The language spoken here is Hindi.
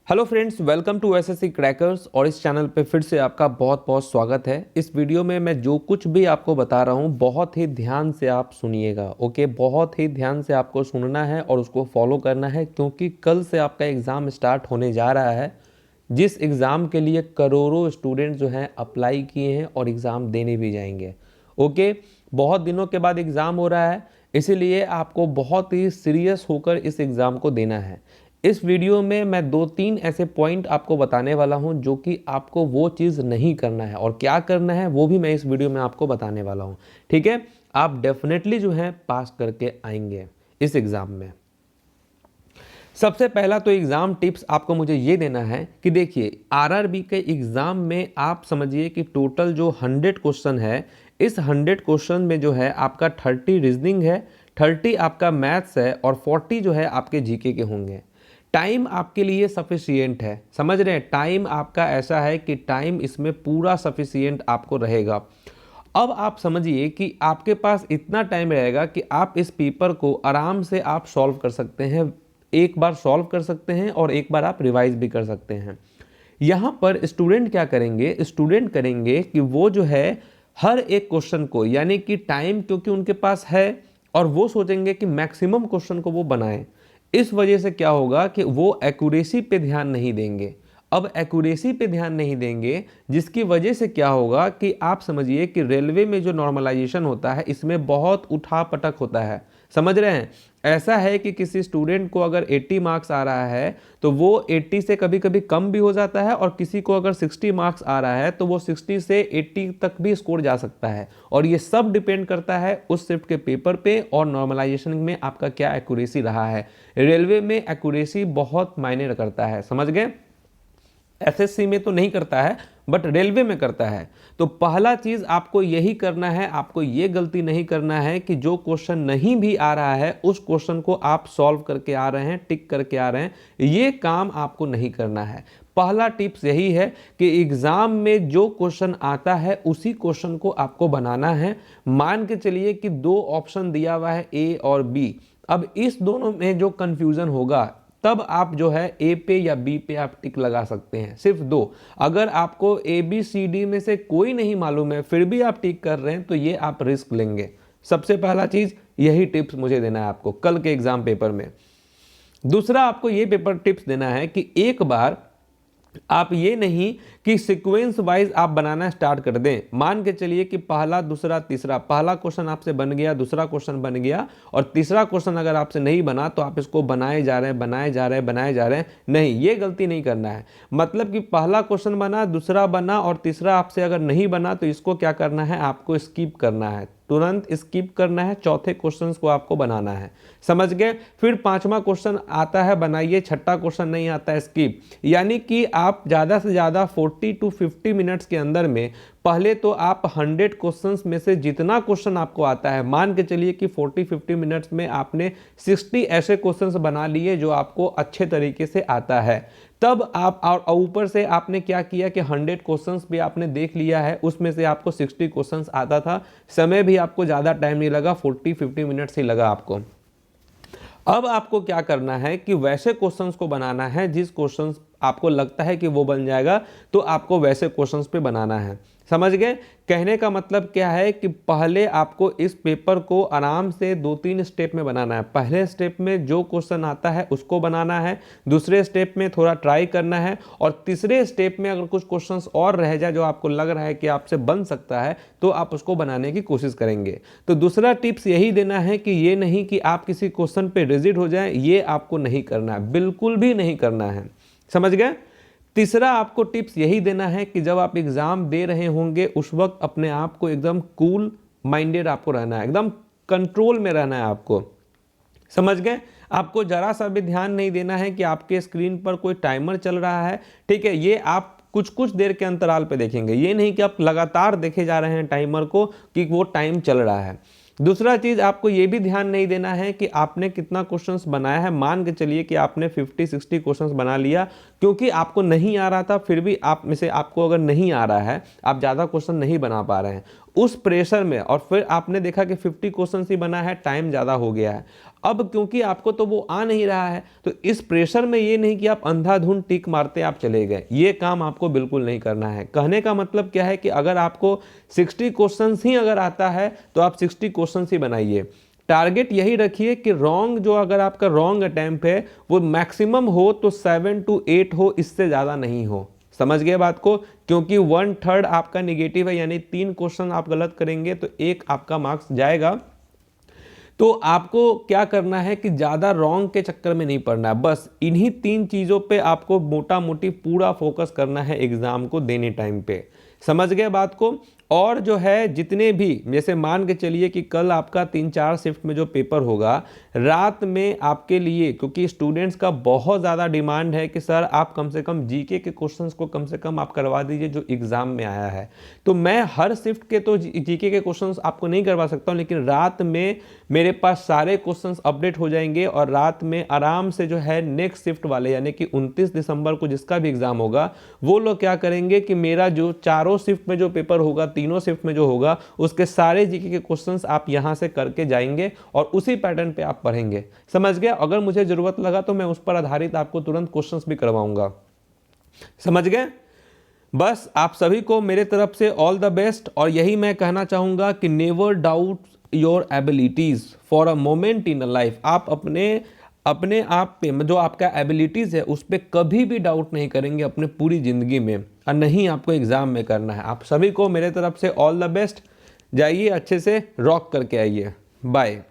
Hello friends, welcome to SSC crackers. और इस चैनल पे फिर से आपका बहुत बहुत स्वागत है। इस वीडियो में मैं जो कुछ भी आपको बता रहा हूँ बहुत ही ध्यान से आप सुनिएगा। ओके, बहुत ही ध्यान से आपको सुनना है और उसको फॉलो करना है, क्योंकि कल से आपका एग्ज़ाम स्टार्ट होने जा रहा है, जिस एग्ज़ाम के लिए करोड़ों स्टूडेंट जो हैं अप्लाई किए हैं और एग्ज़ाम देने भी जाएंगे। ओके, बहुत दिनों के बाद एग्ज़ाम हो रहा है, इसीलिए आपको बहुत ही सीरियस होकर इस एग्ज़ाम को देना है। इस वीडियो में मैं 2-3 ऐसे पॉइंट आपको बताने वाला हूं जो कि आपको वो चीज़ नहीं करना है, और क्या करना है वो भी मैं इस वीडियो में आपको बताने वाला हूं। ठीक है, आप डेफिनेटली जो है पास करके आएंगे इस एग्ज़ाम में। सबसे पहला तो एग्ज़ाम टिप्स आपको मुझे ये देना है कि देखिए, आरआरबी के एग्ज़ाम में आप समझिए कि टोटल जो 100 क्वेश्चन है, इस 100 क्वेश्चन में जो है आपका 30 रीजनिंग है, 30 आपका मैथ्स है और 40 जो है आपके जीके के होंगे। टाइम आपके लिए सफिशियंट है, समझ रहे हैं? टाइम आपका ऐसा है कि टाइम इसमें पूरा सफिशियंट आपको रहेगा। अब आप समझिए कि आपके पास इतना टाइम रहेगा कि आप इस पेपर को आराम से आप सॉल्व कर सकते हैं। एक बार सॉल्व कर सकते हैं और एक बार आप रिवाइज भी कर सकते हैं। यहाँ पर स्टूडेंट क्या करेंगे? स्टूडेंट करेंगे कि वो जो है हर एक क्वेश्चन को, यानी कि टाइम क्योंकि उनके पास है, और वो सोचेंगे कि मैक्सिमम क्वेश्चन को वो बनाएं। इस वजह से क्या होगा कि वो एक्यूरेसी पे ध्यान नहीं देंगे। अब एक्यूरेसी पे ध्यान नहीं देंगे, जिसकी वजह से क्या होगा कि आप समझिए कि रेलवे में जो नॉर्मलाइजेशन होता है इसमें बहुत उठा-पटक होता है। समझ रहे हैं? ऐसा है कि किसी स्टूडेंट को अगर 80 मार्क्स आ रहा है तो वो 80 से कभी-कभी कम भी हो जाता है, और किसी को अगर 60 मार्क्स आ रहा है तो वो 60 से 80 तक भी स्कोर जा सकता है। और ये सब डिपेंड करता है उस शिफ्ट के पेपर पे और नॉर्मलाइजेशन में आपका क्या एक्यूरेसी रहा है। रेलवे में एक्यूरेसी बहुत मायने करता है, समझ गए? एसएससी में तो नहीं करता है, बट रेलवे में करता है। तो पहला चीज आपको यही करना है, आपको ये गलती नहीं करना है कि जो क्वेश्चन नहीं भी आ रहा है उस क्वेश्चन को आप सॉल्व करके आ रहे हैं, टिक करके आ रहे हैं। ये काम आपको नहीं करना है। पहला टिप्स यही है कि एग्जाम में जो क्वेश्चन आता है उसी क्वेश्चन को आपको बनाना है। मान के चलिए कि दो ऑप्शन दिया हुआ है, ए और बी। अब इस दोनों में जो कंफ्यूजन होगा, तब आप जो है ए पे या बी पे आप टिक लगा सकते हैं, सिर्फ दो। अगर आपको ए बी सी डी में से कोई नहीं मालूम है फिर भी आप टिक कर रहे हैं तो ये आप रिस्क लेंगे। सबसे पहला चीज यही टिप्स मुझे देना है आपको कल के एग्जाम पेपर में। दूसरा आपको ये पेपर टिप्स देना है कि एक बार आप ये नहीं कि सीक्वेंस वाइज आप बनाना स्टार्ट कर दें। मान के चलिए कि पहला, दूसरा, तीसरा, पहला क्वेश्चन आपसे बन गया, दूसरा क्वेश्चन बन गया और तीसरा क्वेश्चन अगर आपसे नहीं बना तो आप इसको बनाए जा रहे हैं, बनाए जा रहे हैं, बनाए जा रहे हैं। नहीं, ये गलती नहीं करना है। मतलब कि पहला क्वेश्चन बना, दूसरा बना और तीसरा आपसे अगर नहीं बना तो इसको क्या करना है? आपको स्किप करना है, तुरंत स्किप करना है। चौथे क्वेश्चन को आपको बनाना है, समझ गए? फिर पांचवा क्वेश्चन आता है बनाइए, छठा क्वेश्चन नहीं आता है स्किप। यानी कि आप ज़्यादा से ज़्यादा 40 to 50 मिनट्स के अंदर में पहले तो आप 100 क्वेश्चंस में से जितना क्वेश्चन आपको आता है, मान के चलिए कि 40-50 मिनट्स में आपने 60 ऐसे क्वेश्चंस बना लिए जो आपको अच्छे तरीके से आता है। तब आप, और ऊपर से आपने क्या किया कि 100 क्वेश्चंस भी आपने देख लिया है, उसमें से आपको 60 क्वेश्चंस आता था, समय भी आपको ज़्यादा टाइम नहीं लगा, 40-50 मिनट्स ही लगा आपको। अब आपको क्या करना है कि वैसे क्वेश्चंस को बनाना है जिस क्वेश्चंस आपको लगता है कि वो बन जाएगा, तो आपको वैसे क्वेश्चंस पे बनाना है। समझ गए? कहने का मतलब क्या है कि पहले आपको इस पेपर को आराम से 2-3 स्टेप में बनाना है। पहले स्टेप में जो क्वेश्चन आता है उसको बनाना है, दूसरे स्टेप में थोड़ा ट्राई करना है, और तीसरे स्टेप में अगर कुछ क्वेश्चंस और रह जाए जो आपको लग रहा है कि आपसे बन सकता है तो आप उसको बनाने की कोशिश करेंगे। तो दूसरा टिप्स यही देना है कि ये नहीं कि आप किसी क्वेश्चन पे रिजिड हो जाए, ये आपको नहीं करना है, बिल्कुल भी नहीं करना है। समझ गए? तीसरा आपको टिप्स यही देना है कि जब आप एग्जाम दे रहे होंगे उस वक्त अपने आप को एकदम कूल माइंडेड आपको रहना है, एकदम कंट्रोल में रहना है आपको। समझ गए? आपको जरा सा भी ध्यान नहीं देना है कि आपके स्क्रीन पर कोई टाइमर चल रहा है। ठीक है, ये आप कुछ कुछ देर के अंतराल पे देखेंगे, ये नहीं कि आप लगातार देखे जा रहे हैं टाइमर को कि वो टाइम चल रहा है। दूसरा चीज आपको ये भी ध्यान नहीं देना है कि आपने कितना क्वेश्चंस बनाया है। मान के चलिए कि आपने 50-60 क्वेश्चंस बना लिया, क्योंकि आपको नहीं आ रहा था, फिर भी आप में से आपको अगर नहीं आ रहा है, आप ज़्यादा क्वेश्चन नहीं बना पा रहे हैं, उस प्रेशर में, और फिर आपने देखा कि 50 क्वेश्चन ही बना है, टाइम ज़्यादा हो गया है। अब क्योंकि आपको तो वो आ नहीं रहा है, तो इस प्रेशर में ये नहीं कि आप अंधाधुंध टिक मारते आप चले गए, ये काम आपको बिल्कुल नहीं करना है। कहने का मतलब क्या है कि अगर आपको 60 क्वेश्चन ही अगर आता है तो आप 60 क्वेश्चन ही बनाइए। टारगेट यही रखिए कि रॉन्ग, जो अगर आपका रॉन्ग अटेम्प्ट है वो मैक्सिमम हो तो 7 to 8 हो, इससे ज़्यादा नहीं हो। समझ गए बात को? क्योंकि 1/3 आपका निगेटिव है, यानी 3 क्वेश्चन आप गलत करेंगे तो 1 आपका मार्क्स जाएगा। तो आपको क्या करना है कि ज़्यादा रॉन्ग के चक्कर में नहीं पड़ना है, बस इन्हीं 3 चीज़ों पे आपको मोटा मोटी पूरा फोकस करना है एग्ज़ाम को देने टाइम पे। समझ गए बात को? और जो है जितने भी, जैसे मान के चलिए कि कल आपका 3-4 शिफ्ट में जो पेपर होगा, रात में आपके लिए, क्योंकि स्टूडेंट्स का बहुत ज़्यादा डिमांड है कि सर आप कम से कम जीके के क्वेश्चंस को कम से कम आप करवा दीजिए जो एग्ज़ाम में आया है। तो मैं हर शिफ्ट के तो जीके के क्वेश्चंस आपको नहीं करवा सकता हूँ, लेकिन रात में मेरे पास सारे क्वेश्चंस अपडेट हो जाएंगे और रात में आराम से जो है नेक्स्ट शिफ्ट वाले, यानी कि 29 दिसंबर को जिसका भी एग्ज़ाम होगा, वो लोग क्या करेंगे कि मेरा जो चारों शिफ्ट में जो पेपर होगा, तीनों शिफ्ट में जो होगा, उसके सारे जीके के क्वेश्चंस आप यहां से करके जाएंगे और उसी पैटर्न पे आप पढ़ेंगे। समझ गए? अगर मुझे जरूरत लगा तो मैं उस पर आधारित आपको तुरंत क्वेश्चंस भी करवाऊंगा। समझ गए? बस आप सभी को मेरे तरफ से ऑल द बेस्ट, और यही मैं कहना चाहूंगा कि never doubt your abilities for a moment in a life. आप अपने आप पे जो आपका एबिलिटीज़ है उस पर कभी भी डाउट नहीं करेंगे अपने पूरी ज़िंदगी में, और नहीं आपको एग्ज़ाम में करना है। आप सभी को मेरे तरफ से ऑल द बेस्ट। जाइए अच्छे से रॉक करके आइए। बाय।